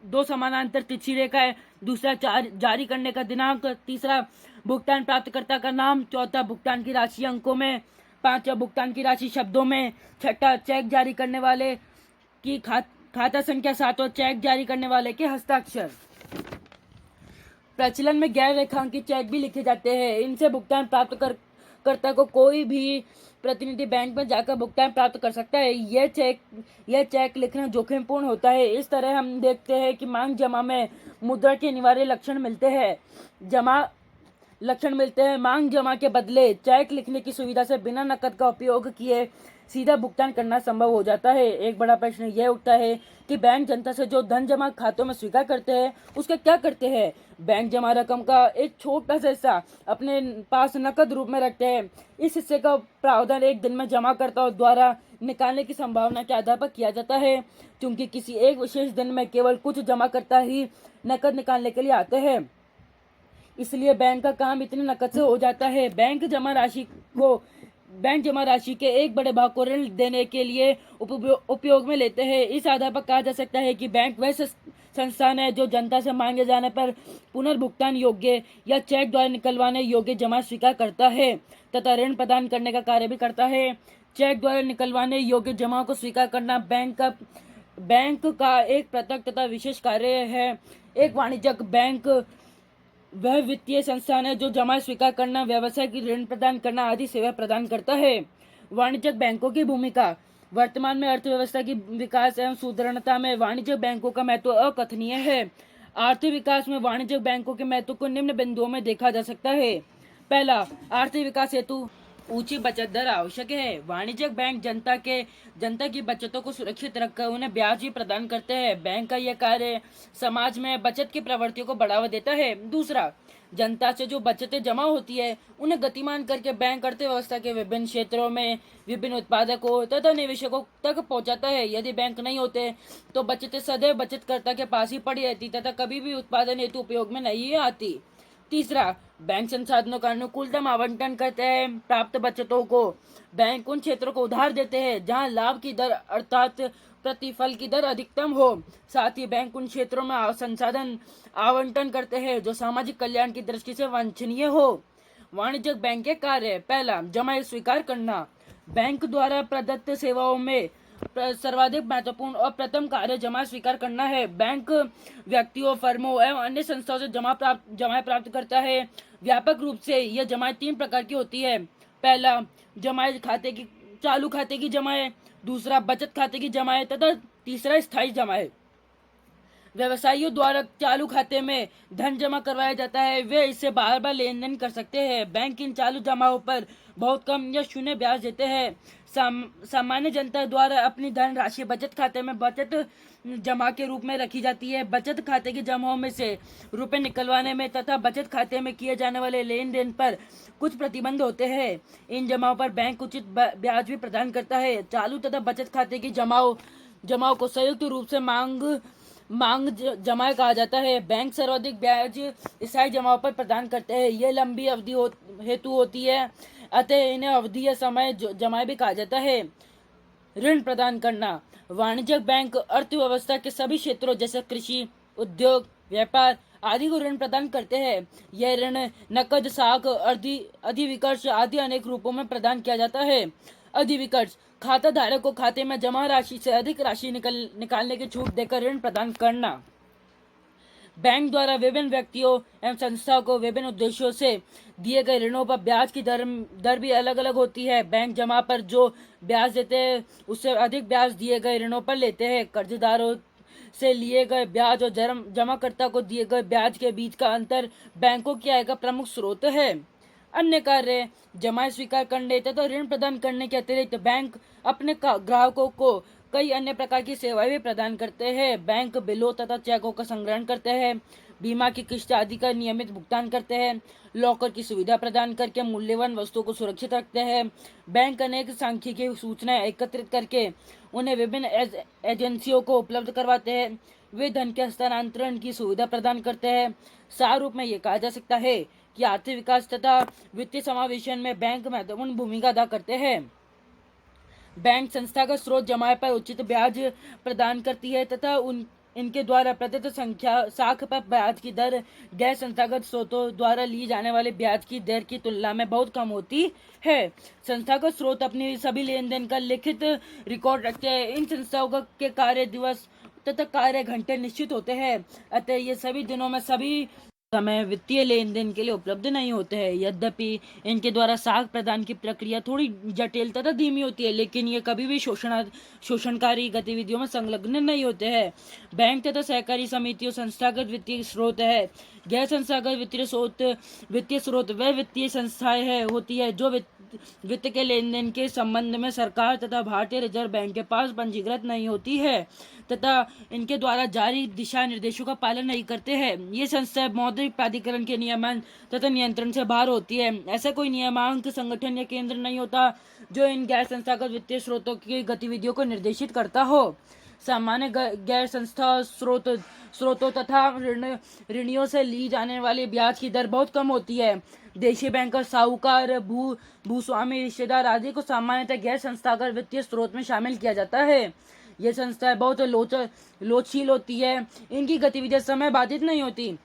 2 समानांतर तिरछी रेखा है, दूसरा जारी करने का दिनांक, तीसरा भुगतान प्राप्तकर्ता का नाम, चौथा भुगतान की राशि अंकों में, पांचवा भुगतान की राशि शब्दों में, छठा चेक जारी करने वाले की खाता संख्या, सातवां चेक जारी करने वाले के हस्ताक्षर। प्रचलन में गैर रेखांकित चेक भी लिखे जाते हैं। इनसे भुगतान प्राप्तकर्ता को कोई भी प्रतिनिधि बैंक में जाकर भुगतान प्राप्त कर सकता है। यह चेक लिखना जोखिमपूर्ण होता है। इस तरह हम देखते हैं कि मांग जमा में मुद्रा के अनिवार्य लक्षण मिलते हैं। लक्षण मिलते हैं। मांग जमा के बदले चेक लिखने की सुविधा से बिना नकद का उपयोग किए सीधा भुगतान करना संभव हो जाता है। एक बड़ा प्रश्न यह उठता है कि बैंक जनता से जो धन जमा खातों में स्वीकार करते हैं उसका क्या करते हैं। बैंक जमा रकम का एक छोटा सा हिस्सा अपने पास नकद रूप में रखते हैं। इस हिस्से का प्रावधान एक दिन में जमाकर्ताओं द्वारा निकालने की संभावना के आधार पर किया जाता है। क्योंकि किसी एक विशेष दिन में केवल कुछ जमाकर्ता ही नकद निकालने के लिए आते हैं, इसलिए बैंक का काम इतने नकद से हो जाता है। बैंक जमा राशि के एक बड़े भाग को ऋण देने के लिए उपयोग में लेते हैं। इस आधार पर कहा जा सकता है कि बैंक वह संस्थान है जो जनता से मांगे जाने पर पुनर्भुगतान योग्य या चेक द्वारा निकलवाने योग्य जमा स्वीकार करता है तथा ऋण प्रदान करने का कार्य भी करता है। चेक द्वारा निकलवाने योग्य जमा को स्वीकार करना बैंक का एक पृथक तथा विशेष कार्य है। एक वाणिज्यिक बैंक वह वित्तीय संस्थान है जो जमा स्वीकार करना, व्यवसाय की ऋण प्रदान करना आदि सेवा प्रदान करता है। वाणिज्यिक बैंकों की भूमिका। वर्तमान में अर्थव्यवस्था की विकास एवं सुदृढ़ता में वाणिज्यिक बैंकों का महत्व अकथनीय है। आर्थिक विकास में वाणिज्यिक बैंकों के महत्व को निम्न बिंदुओं में देखा जा सकता है। पहला, आर्थिक विकास हेतु ऊंची बचत दर आवश्यक है। वाणिज्यिक बैंक जनता की बचतों को सुरक्षित रखकर उन्हें ब्याज भी प्रदान करते हैं। बैंक का यह कार्य समाज में बचत की प्रवृत्तियों को बढ़ावा देता है। दूसरा, जनता से जो बचतें जमा होती है उन्हें गतिमान करके बैंक अर्थव्यवस्था के विभिन्न क्षेत्रों में विभिन्न उत्पादकों तथा निवेशकों तक पहुंचाता है। यदि बैंक नहीं होते तो बचतें सदैव बचतकर्ता के पास ही पड़ी रहती तथा कभी भी उत्पादन हेतु उपयोग में नहीं आती। तीसरा, बैंक संसाधनों का अनुकूलतम आवंटन करते हैं। प्राप्त बचतों को बैंक उन क्षेत्रों को उधार देते हैं जहां लाभ की दर अर्थात प्रतिफल की दर अधिकतम हो। साथ ही बैंक उन क्षेत्रों में संसाधन आवंटन करते हैं जो सामाजिक कल्याण की दृष्टि से वांछनीय हो। वाणिज्यिक बैंक के कार्य। पहला, जमा स्वीकार करना। बैंक द्वारा प्रदत्त सेवाओं में सर्वाधिक महत्वपूर्ण और प्रथम कार्य जमा स्वीकार करना है। बैंक व्यक्तियों, फर्मों एवं अन्य संस्थाओं से जमाएं प्राप्त करता है। व्यापक रूप से यह जमाएं 3 प्रकार की होती है। पहला, चालू खाते की जमाएं, दूसरा बचत खाते की जमाएं तथा तीसरा स्थायी जमाएं। व्यवसायियों द्वारा चालू खाते में धन जमा करवाया जाता है, वे इससे बार बार लेन देन कर सकते हैं। बैंक इन चालू जमाओं पर बहुत कम या शून्य ब्याज देते हैं। सामान्य जनता द्वारा अपनी धन राशि बचत खाते में बचत जमा के रूप में रखी जाती है। बचत खाते की जमाओं में से रुपए निकलवाने में तथा बचत खाते में किए जाने वाले लेन देन पर कुछ प्रतिबंध होते हैं। इन जमाओं पर बैंक उचित ब्याज भी प्रदान करता है। चालू तथा बचत खाते की जमाओं को संयुक्त रूप से मांग जमा कहा जाता है। बैंक सर्वाधिक ब्याज स्थायी जमाओं पर प्रदान करते हैं। ये लंबी अवधि हेतु होती है, अतः इन्हें अवधि या समय जमा भी कहा जाता है। ऋण प्रदान करना। वाणिज्यिक बैंक अर्थव्यवस्था के सभी क्षेत्रों जैसे कृषि, उद्योग, व्यापार आदि को ऋण प्रदान करते हैं। यह ऋण नकद, साख, अधिविकर्ष आदि अनेक रूपों में प्रदान किया जाता है। अधिविकर्ष, खाता धारक को खाते में जमा राशि से अधिक राशि निकालने की छूट देकर ऋण प्रदान करना। बैंक द्वारा विभिन्न व्यक्तियों एवं संस्थाओं को विभिन्न उद्देश्यों से दिए गए ऋणों पर ब्याज की दर भी अलग अलग होती है। बैंक जमा पर जो ब्याज देते हैं उससे अधिक ब्याज दिए गए ऋणों पर लेते हैं। कर्जदारों से लिए गए ब्याज और जमाकर्ता को दिए गए ब्याज के बीच का अंतर बैंकों की आय का प्रमुख स्रोत है। अन्य कार्य। जमा स्वीकार करने तथा ऋण प्रदान करने के अतिरिक्त बैंक अपने ग्राहकों को कई अन्य प्रकार की सेवाएं भी प्रदान करते हैं। बैंक बिलों तथा चेकों का संग्रहण करते हैं, बीमा की किस्त आदि का नियमित भुगतान करते हैं, लॉकर की सुविधा प्रदान करके मूल्यवान वस्तुओं को सुरक्षित रखते हैं। बैंक अनेक सांख्यिकीय सूचनाएं एकत्रित करके उन्हें विभिन्न एजेंसियों को उपलब्ध करवाते हैं। वे धन के हस्तांतरण की सुविधा प्रदान करते हैं। सार रूप में ये कहा जा सकता है कि आर्थिक विकास तथा वित्तीय समावेशन में बैंक महत्वपूर्ण भूमिका अदा करते हैं। बैंक संस्थागत स्रोत जमा पर उचित ब्याज प्रदान करती है तथा इनके द्वारा प्रदत्त साख पर ब्याज की दर गैर संस्थागत स्रोतों द्वारा ली जाने वाले ब्याज की दर की तुलना में बहुत कम होती है। संस्थागत स्रोत अपनी सभी लेन देन का लिखित रिकॉर्ड रखते हैं। इन संस्थाओं के कार्य दिवस तथा कार्य घंटे निश्चित होते हैं, अतः ये सभी दिनों में सभी समय वित्तीय लेन देन के लिए उपलब्ध नहीं होते हैं। यद्यपि इनके द्वारा साख प्रदान की प्रक्रिया थोड़ी जटिल तथा धीमी होती है, लेकिन ये कभी भी शोषणकारी गतिविधियों में संलग्न नहीं होते हैं। बैंक तथा सहकारी समितियों संस्थागत वित्तीय स्रोत है। गैर संस्थागत वित्तीय स्रोत वह वित्तीय संस्थाएं होती है जो वित्त के लेन देन के संबंध में सरकार तथा भारतीय रिजर्व बैंक के पास पंजीकृत नहीं होती है तथा इनके द्वारा जारी दिशा निर्देशों का पालन नहीं करते हैं। ये संस्थाएं मौद्रिक प्राधिकरण के नियमन तथा नियंत्रण से बाहर होती है। ऐसा कोई नियामक संगठन या केंद्र नहीं होता जो इन गैर संस्थागत वित्तीय स्रोतों की गतिविधियों को निर्देशित करता हो। सामान्य गैर संस्था स्रोतों तथा ऋणियों से ली जाने वाली ब्याज की दर बहुत कम होती है। देशी बैंकर, साहूकार, भूस्वामी, रिश्तेदार आदि को सामान्यतः गैर संस्थागत वित्तीय स्रोत में शामिल किया जाता है। ये संस्थाएं बहुत लोचशील होती है। इनकी गतिविधियां समय बाधित नहीं होती।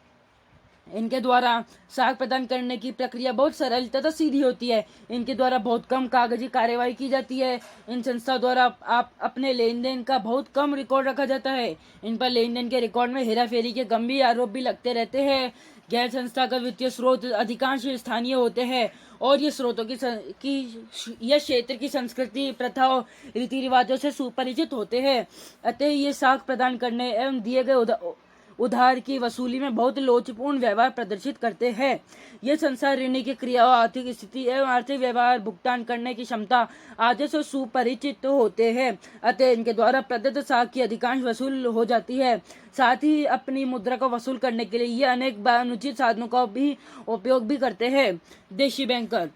इनके द्वारा साख प्रदान करने की प्रक्रिया बहुत सरल तथा सीधी होती है। इनके द्वारा बहुत कम कागजी कार्यवाही की जाती है। इन संस्था द्वारा आप अपने लेन देन का बहुत कम रिकॉर्ड रखा जाता है। इन पर लेन देन के रिकॉर्ड में हेराफेरी के गंभीर आरोप भी लगते रहते हैं। गैर संस्थागत वित्तीय स्रोत अधिकांश स्थानीय होते हैं और ये स्रोतों यह क्षेत्र की संस्कृति, प्रथाओं, रीति रिवाजों से सुपरिचित होते हैं। अतः ये साख प्रदान करने एवं दिए गए उधार की वसूली में बहुत लोचपूर्ण व्यवहार प्रदर्शित करते हैं। ये संसार ऋणी की क्रियाओं, आर्थिक स्थिति एवं आर्थिक व्यवहार, भुगतान करने की क्षमता आदि से सुपरिचित होते हैं। अतः इनके द्वारा प्रदत्त साख की अधिकांश वसूल हो जाती है। साथ ही अपनी मुद्रा को वसूल करने के लिए ये अनेक अनुचित साधनों का भी उपयोग भी करते हैं। देशी बैंकर,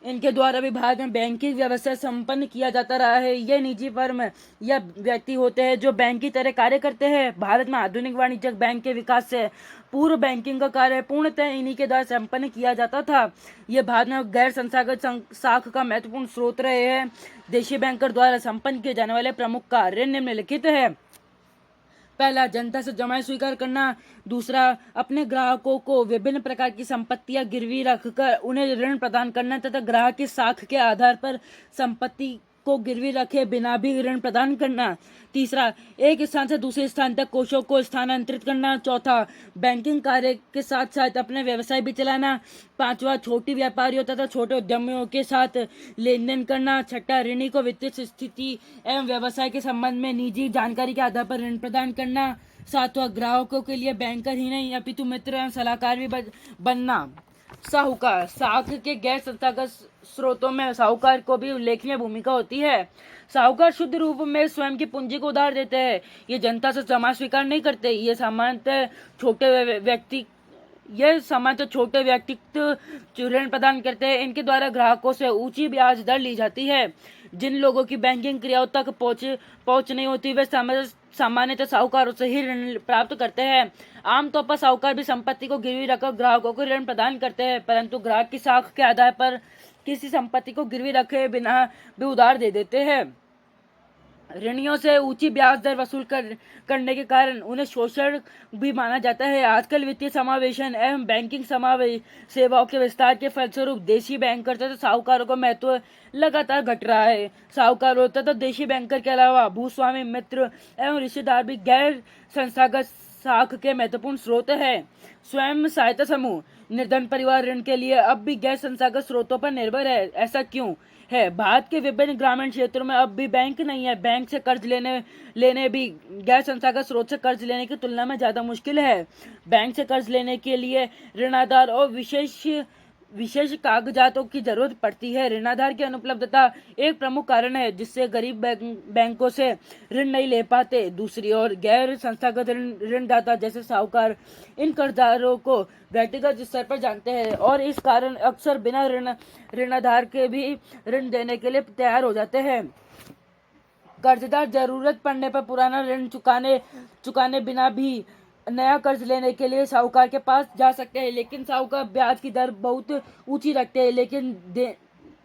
इनके द्वारा भी भारत में बैंकिंग व्यवस्था संपन्न किया जाता रहा है। ये निजी फर्म या व्यक्ति होते हैं जो बैंक की तरह कार्य करते हैं। भारत में आधुनिक वाणिज्यिक बैंक के विकास से पूर्व बैंकिंग का कार्य पूर्णतः इन्हीं के द्वारा संपन्न किया जाता था। ये भारत में गैर संस्थागत साख का महत्वपूर्ण स्रोत रहे हैं। देशी बैंकर द्वारा संपन्न किए जाने वाले प्रमुख कार्य निम्नलिखित है। पहला, जनता से जमाएं स्वीकार करना। दूसरा, अपने ग्राहकों को विभिन्न प्रकार की संपत्तियां गिरवी रखकर उन्हें ऋण प्रदान करना तथा ग्राहक की साख के आधार पर संपत्ति को गिरवी रखे बिना भी ऋण प्रदान करना। तीसरा, एक स्थान से दूसरे स्थान तक कोषों को स्थानांतरित करना। चौथा, बैंकिंग कार्य के साथ साथ अपने व्यवसाय भी चलाना। पांचवा, छोटी व्यापारियों तथा छोटे उद्यमियों के साथ लेन देन करना। छठा, ऋणी को वित्तीय स्थिति एवं व्यवसाय के संबंध में निजी जानकारी के आधार पर ऋण प्रदान करना। सातवां, ग्राहकों के लिए बैंकर ही नहीं अपितु मित्र एवं सलाहकार भी बनना। साहूकार, साख के गैर संस्थागत स्रोतों में साहूकार को भी उल्लेखनीय भूमिका होती है। साहूकार शुद्ध रूप में स्वयं की पूंजी को उधार देते हैं। ये जनता से जमा स्वीकार नहीं करते। ये सामान्यतः छोटे व्यक्तित्व ऋण प्रदान करते हैं। इनके द्वारा ग्राहकों से ऊंची ब्याज दर ली जाती है। जिन लोगों की बैंकिंग क्रियाओं तक पहुंच नहीं होती वे सामान्यतः साहूकारों से ही ऋण प्राप्त करते हैं। आमतौर पर साहूकार भी संपत्ति को गिरवी रखकर ग्राहकों को ऋण प्रदान करते हैं, परंतु ग्राहक की साख के आधार पर किसी संपत्ति को गिरवी रखे बिना भी उधार दे देते हैं। ऋणियों से ऊंची ब्याज दर वसूल करने के कारण उन्हें शोषण भी माना जाता है। आजकल वित्तीय समावेशन एवं बैंकिंग सेवाओं के विस्तार के फलस्वरूप देशी बैंकर तथा साहूकारों का महत्व लगातार घट रहा है। साहूकारों तथा देशी बैंकर के अलावा भूस्वामी, मित्र एवं रिश्तेदार भी गैर संस्थागत साख के महत्वपूर्ण स्रोत है। स्वयं सहायता समूह निर्धन परिवार ऋण के लिए अब भी गैर संस्थागत स्रोतों पर निर्भर है। ऐसा क्यों है? भारत के विभिन्न ग्रामीण क्षेत्रों में अब भी बैंक नहीं है। बैंक से कर्ज लेने भी गैर संस्थागत स्रोत से कर्ज लेने की तुलना में ज्यादा मुश्किल है। बैंक से कर्ज लेने के लिए ऋणाधार और विशेष कागजातों की जरूरत पड़ती है। ऋणाधार की अनुपलब्धता एक प्रमुख कारण है जिससे गरीब बैंकों से ऋण नहीं ले पाते। दूसरी ओर गैर संस्थागत ऋणदाता जैसे साहूकार इन कर्जदारों को व्यक्तिगत स्तर पर जानते हैं और इस कारण अक्सर बिना ऋणाधार के भी ऋण देने के लिए तैयार हो जाते हैं। कर्जदार जरूरत पड़ने पर पुराना ऋण चुकाने बिना भी नया कर्ज लेने के लिए साहूकार के पास जा सकते हैं, लेकिन साहूकार ब्याज की दर बहुत ऊंची रखते हैं, लेकिन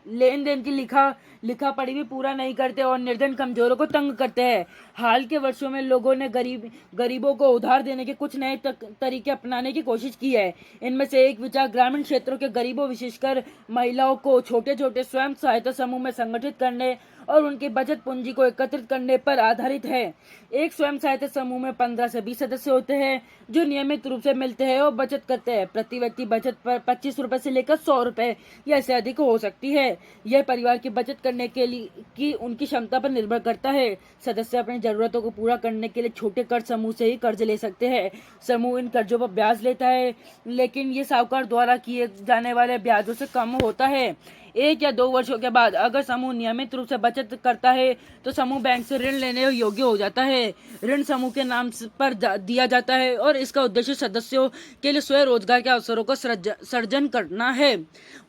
लेन देन की लिखा पढ़ी भी पूरा नहीं करते और निर्धन कमजोरों को तंग करते हैं। हाल के वर्षों में लोगों ने गरीबों को उधार देने के कुछ नए तरीके अपनाने की कोशिश की है। इनमें से एक विचार ग्रामीण क्षेत्रों के गरीबों, विशेषकर महिलाओं को छोटे छोटे स्वयं सहायता समूह में संगठित करने और उनकी बचत पूंजी को एकत्रित करने पर आधारित है। एक स्वयं सहायता समूह में 15 से 20 सदस्य होते हैं जो नियमित रूप से मिलते हैं और बचत करते हैं। प्रति व्यक्ति बचत पर 25 रुपए से लेकर 100 रुपए या इससे अधिक हो सकती है। यह परिवार की बचत करने के लिए की उनकी क्षमता पर निर्भर करता है। सदस्य अपनी जरूरतों को पूरा करने के लिए छोटे कर्ज समूह से ही कर्ज ले सकते हैं। समूह इन कर्जों पर ब्याज लेता है, लेकिन ये साहूकार द्वारा किए जाने वाले ब्याजों से कम होता है। 1 या 2 वर्षों के बाद अगर समूह नियमित रूप से बचत करता है तो समूह बैंक से ऋण लेने योग्य हो जाता है। ऋण समूह के नाम पर दिया जाता है और इसका उद्देश्य सदस्यों के लिए स्वयं रोजगार के अवसरों का सर्जन करना है।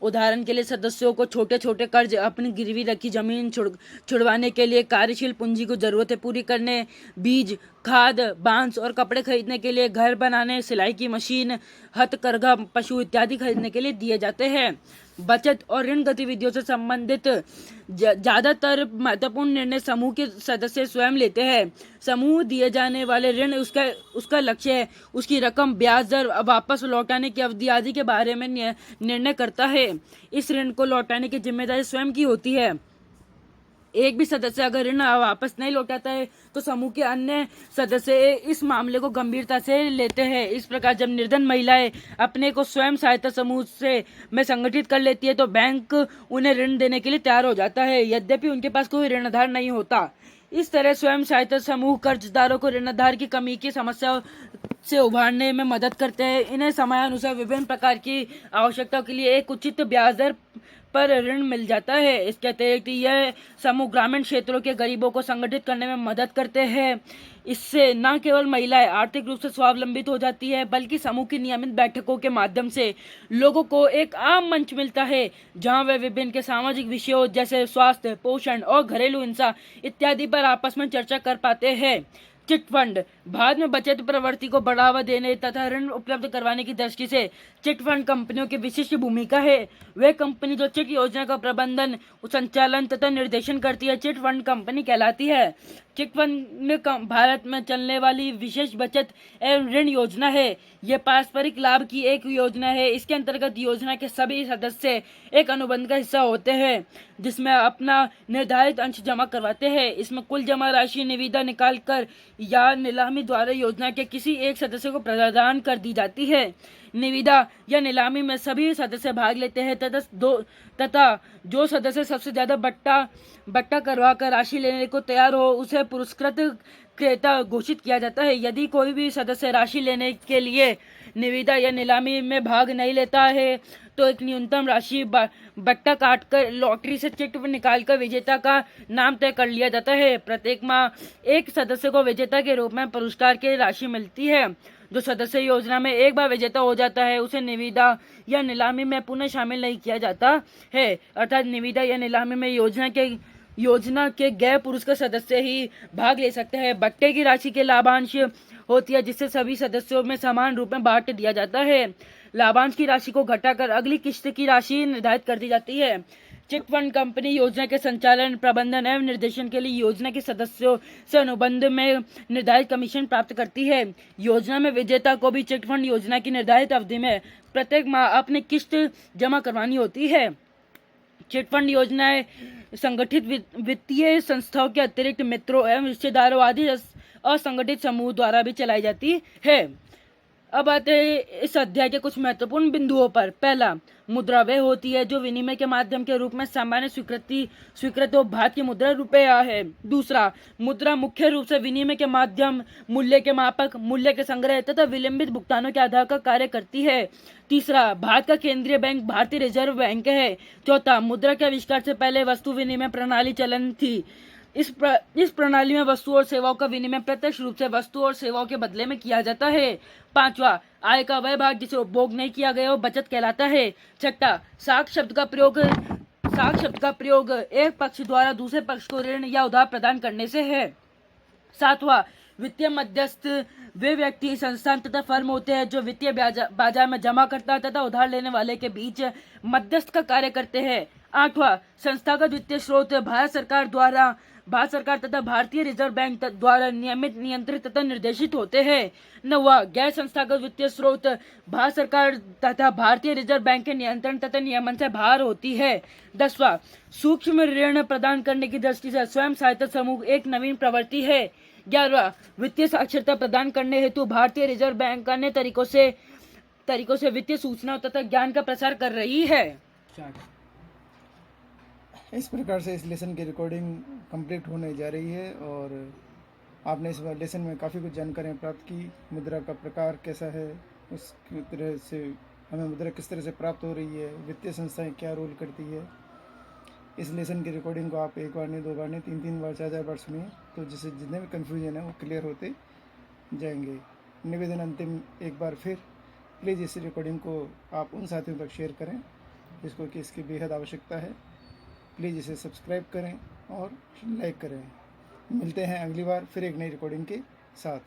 उदाहरण के लिए सदस्यों को छोटे छोटे कर्ज, अपनी गिरवी रखी जमीन छुड़वाने के लिए, कार्यशील पूंजी को जरूरतें पूरी करने, बीज, खाद, बांस और कपड़े खरीदने के लिए, घर बनाने, सिलाई की मशीन, हथकरघा, पशु इत्यादि खरीदने के लिए दिए जाते हैं। बचत और ऋण गतिविधियों से संबंधित ज्यादातर महत्वपूर्ण निर्णय समूह के सदस्य स्वयं लेते हैं। समूह दिए जाने वाले ऋण, उसका लक्ष्य है, उसकी रकम, ब्याज दर, वापस लौटाने की अवधि आदि के बारे में निर्णय करता है। इस ऋण को लौटाने की जिम्मेदारी स्वयं की होती है। एक भी सदस्य अगर ऋण वापस नहीं लौटाता है तो समूह के अन्य सदस्य इस मामले को गंभीरता से लेते हैं। इस प्रकार जब निर्धन महिलाएं अपने को स्वयं सहायता समूह में संगठित कर लेती है तो बैंक उन्हें ऋण देने के लिए तैयार हो जाता है, यद्यपि उनके पास कोई ऋणधार नहीं होता। इस तरह स्वयं सहायता समूह कर्जदारों को ऋणधार की कमी की समस्या से उभारने में मदद करते हैं। इन्हें समयानुसार विभिन्न प्रकार की आवश्यकताओं के लिए एक उचित ब्याज दर पर ऋण मिल जाता है। इसके अतिरिक्त यह समूह ग्रामीण क्षेत्रों के गरीबों को संगठित करने में मदद करते हैं। इससे न केवल महिलाएं आर्थिक रूप से स्वावलंबित हो जाती है, बल्कि समूह की नियमित बैठकों के माध्यम से लोगों को एक आम मंच मिलता है जहां वे विभिन्न के सामाजिक विषयों जैसे स्वास्थ्य, पोषण और घरेलू हिंसा इत्यादि पर आपस में चर्चा कर पाते हैं। चिट फंड भारत में बचत प्रवृत्ति को बढ़ावा देने तथा ऋण उपलब्ध करवाने की दृष्टि से चिट फंड कंपनियों की विशिष्ट भूमिका है। वे कंपनी जो चिट योजना का प्रबंधन, संचालन तथा निर्देशन करती है, चिट फंड कंपनी कहलाती है। चिट फंड भारत में चलने वाली विशेष बचत एवं ऋण योजना है। यह पारस्परिक लाभ की एक योजना है। इसके अंतर्गत योजना के सभी सदस्य एक अनुबंध का हिस्सा होते हैं जिसमें अपना निर्धारित अंश जमा करवाते हैं। इसमें कुल जमा राशि निविदा निकाल कर या नीलामी द्वारा योजना के किसी एक सदस्य को प्रदान कर दी जाती है। निविदा या नीलामी में सभी सदस्य भाग लेते हैं तथा जो सदस्य सबसे ज्यादा बट्टा करवा कर राशि लेने को तैयार हो उसे पुरस्कृत क्रेता घोषित किया जाता है। यदि कोई भी सदस्य राशि लेने के लिए निविदा या नीलामी में भाग नहीं लेता है तो एक न्यूनतम राशि बट्टा काट कर लॉटरी से चिट निकाल कर विजेता का नाम तय कर लिया जाता है। प्रत्येक माह एक सदस्य को विजेता के रूप में पुरस्कार की राशि मिलती है। जो सदस्य योजना में एक बार विजेता हो जाता है उसे निविदा या नीलामी में पुनः शामिल नहीं किया जाता है। अर्थात निविदा या नीलामी में योजना के गैर पुरस्कृत सदस्य ही भाग ले सकते हैं। बट्टे की राशि के लाभांश होती है जिससे सभी सदस्यों में समान रूप में बांट दिया जाता है। लाभांश की राशि को घटाकर अगली किस्त की राशि निर्धारित कर दी जाती है। चिट फंड कंपनी योजना के संचालन, प्रबंधन एवं निर्देशन के लिए योजना के सदस्यों से अनुबंध में निर्धारित कमीशन प्राप्त करती है। योजना में विजेता को भी चिट फंड योजना की निर्धारित अवधि में प्रत्येक माह अपनी किस्त जमा करवानी होती है। चिट फंड योजनाएं संगठित वित्तीय संस्थाओं के अतिरिक्त मित्रों एवं रिश्तेदारों आदि असंगठित समूह द्वारा भी चलाई जाती है। अब आते हैं इस अध्याय के कुछ महत्वपूर्ण बिंदुओं पर। पहला, मुद्रा वह होती है जो विनिमय के माध्यम के रूप में सामान्य स्वीकृत हो। भारत की मुद्रा रुपया है। दूसरा, मुद्रा मुख्य रूप से विनिमय के माध्यम, मूल्य के मापक, मूल्य के संग्रह तथा विलंबित भुगतानों के आधार का कार्य करती है। तीसरा, भारत का केंद्रीय बैंक भारतीय रिजर्व बैंक है। चौथा, मुद्रा के आविष्कार से पहले वस्तु विनिमय प्रणाली चलन थी। इस प्रणाली में वस्तु और सेवाओं का विनिमय प्रत्यक्ष रूप से वस्तु और सेवाओं के बदले में किया जाता है। पांचवा, आय का वह भाग जिसे उपभोग नहीं किया गया वो बचत कहलाता है। छठा, साख शब्द का प्रयोग एक पक्ष द्वारा दूसरे पक्ष को ऋण या उधार प्रदान करने से है। सातवां, वित्तीय मध्यस्थ वे व्यक्ति, संस्थान तथा फर्म होते हैं जो वित्तीय बाजार में जमा करता तथा उधार लेने वाले के बीच मध्यस्थ का कार्य करते हैं। 8वां, संस्थागत वित्तीय स्रोत भारत सरकार तथा भारतीय रिजर्व बैंक द्वारा नियमित, नियंत्रित तथा निर्देशित होते हैं। 9वां, गैर संस्थागत वित्तीय स्रोत भारत सरकार तथा भारतीय रिजर्व बैंक के नियंत्रण तथा नियमन से बाहर होती है। 10वां, सूक्ष्म ऋण प्रदान करने की दृष्टि से स्वयं सहायता समूह एक नवीन प्रवृत्ति है। 11वां, वित्तीय साक्षरता प्रदान करने हेतु भारतीय रिजर्व बैंक अन्य तरीकों से वित्तीय सूचनाओं तथा ज्ञान का प्रसार कर रही है। इस प्रकार से इस लेसन की रिकॉर्डिंग कंप्लीट होने जा रही है और आपने इस लेसन में काफ़ी कुछ जानकारियाँ प्राप्त की। मुद्रा का प्रकार कैसा है, उस तरह से हमें मुद्रा किस तरह से प्राप्त हो रही है, वित्तीय संस्थाएं क्या रोल करती है। इस लेसन की रिकॉर्डिंग को आप एक बार नहीं, 2 बार नहीं, 3 बार, 4 बार सुनिए, तो जिससे जितने भी कन्फ्यूजन है वो क्लियर होते जाएंगे। निवेदन अंतिम एक बार फिर, प्लीज़ इस रिकॉर्डिंग को आप उन साथियों तक शेयर करें जिसको कि इसकी बेहद आवश्यकता है। प्लीज़ इसे सब्सक्राइब करें और लाइक करें। मिलते हैं अगली बार फिर एक नई रिकॉर्डिंग के साथ।